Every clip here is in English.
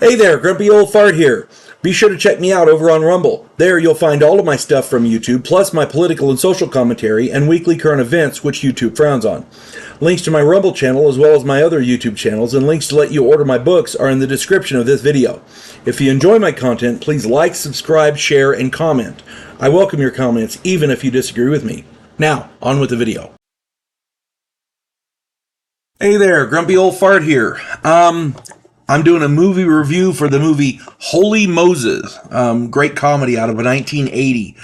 Hey there, Grumpy Old Fart here. Be sure to check me out over on Rumble. There you'll find all of my stuff from YouTube, plus my political and social commentary and weekly current events, which YouTube frowns on. Links to my Rumble channel, as well as my other YouTube channels, and links to let you order my books are in the description of this video. If you enjoy my content, please like, subscribe, share, and comment. I welcome your comments, even if you disagree with me. Now, on with the video. Hey there, Grumpy Old Fart here. I'm doing a movie review for the movie Holy Moses. Great comedy out of 1980.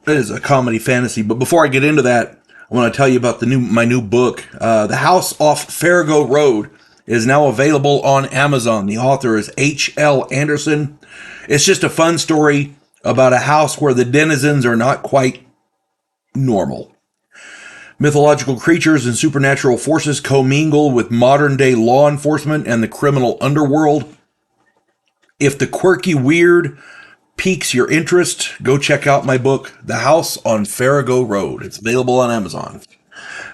It is a comedy fantasy. But before I get into that, I want to tell you about my new book. The House Off Farrago Road is now available on Amazon. The author is H.L. Anderson. It's just a fun story about a house where the denizens are not quite normal. Mythological creatures and supernatural forces commingle with modern-day law enforcement and the criminal underworld. If the quirky weird piques your interest, go check out my book, The House on Farrago Road. It's available on Amazon.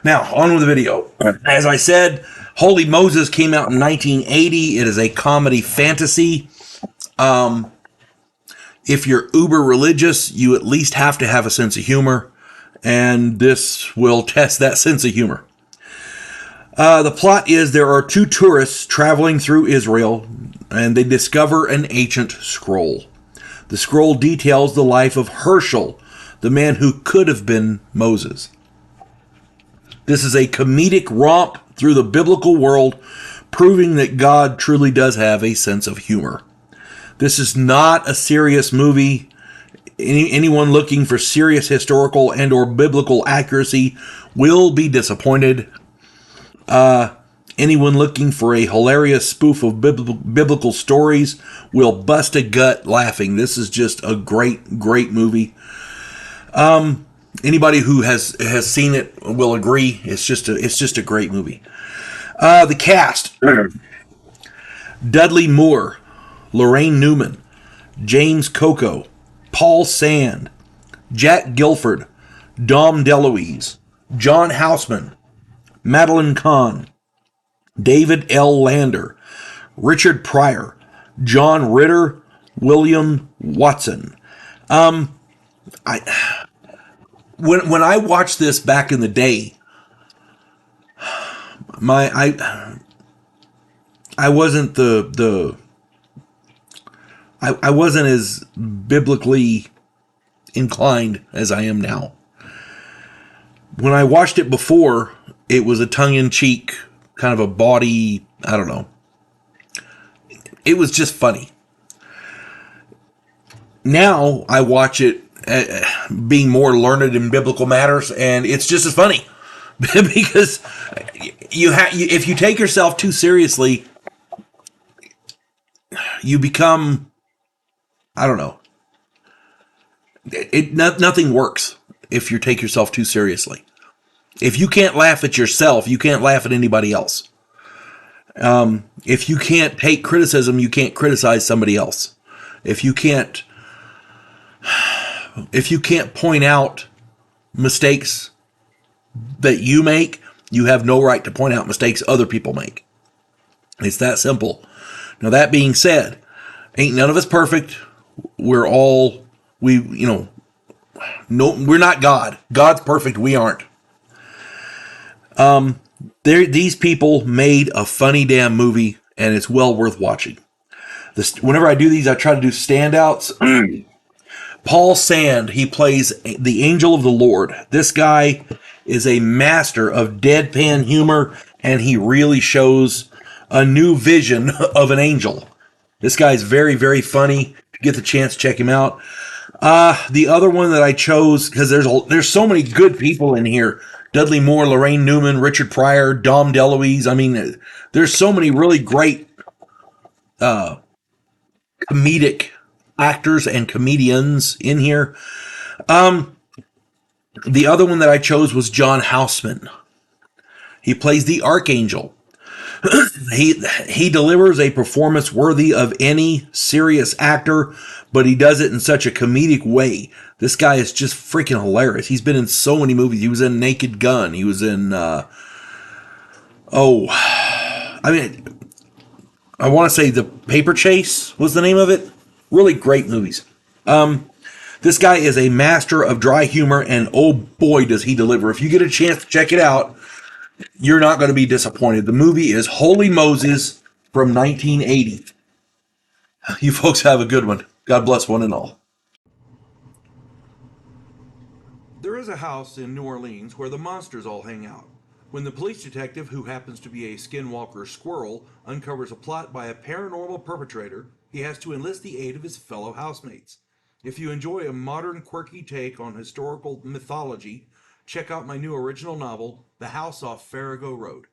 Now, on with the video. As I said, Holy Moses came out in 1980. It is a comedy fantasy. If you're uber religious, you at least have to have a sense of humor. And this will test that sense of humor. The plot is there are two tourists traveling through Israel, and they discover an ancient scroll. The scroll details the life of Herschel, the man who could have been Moses. This is a comedic romp through the biblical world, proving that God truly does have a sense of humor. This is not a serious movie. Anyone looking for serious historical and or biblical accuracy will be disappointed. Anyone looking for a hilarious spoof of biblical stories will bust a gut laughing. This is just a great movie. Anybody who has seen it will agree. It's just a great movie. The cast: Dudley Moore, Lorraine Newman, James Coco, Paul Sand, Jack Gilford, Dom DeLuise, John Houseman, Madeline Kahn, David L. Lander, Richard Pryor, John Ritter, William Watson. When I watched this back in the day, I wasn't I wasn't as biblically inclined as I am now. When I watched it before, it was a tongue-in-cheek, kind of a bawdy, I don't know. It was just funny. Now I watch it being more learned in biblical matters, and it's just as funny. Because if you take yourself too seriously, you become, I don't know. Nothing works if you take yourself too seriously. If you can't laugh at yourself, you can't laugh at anybody else. If you can't take criticism, you can't criticize somebody else. If you can't point out mistakes that you make, you have no right to point out mistakes other people make. It's that simple. Now, that being said, ain't none of us perfect. We're not God. God's perfect. We aren't. These people made a funny damn movie, and it's well worth watching. Whenever I do these, I try to do standouts. Paul Sand, he plays the angel of the Lord. This guy is a master of deadpan humor, and he really shows a new vision of an angel. This guy's very, very funny. If you get the chance, check him out. The other one that I chose, because there's so many good people in here. Dudley Moore, Lorraine Newman, Richard Pryor, Dom DeLuise. I mean, there's so many really great comedic actors and comedians in here. The other one that I chose was John Houseman. He plays the Archangel. He delivers a performance worthy of any serious actor, but he does it in such a comedic way. This guy is just freaking hilarious. He's been in so many movies. He was in Naked Gun. He was in I want to say The Paper Chase was the name of it. Really great movies. This guy is a master of dry humor, and oh boy, does he deliver. If you get a chance to check it out, you're not going to be disappointed. The movie is Holy Moses from 1980. You folks have a good one. God bless one and all. There is a house in New Orleans where the monsters all hang out. When the police detective, who happens to be a skinwalker squirrel, uncovers a plot by a paranormal perpetrator, he has to enlist the aid of his fellow housemates. If you enjoy a modern, quirky take on historical mythology, check out my new original novel, The House Off Farrago Road.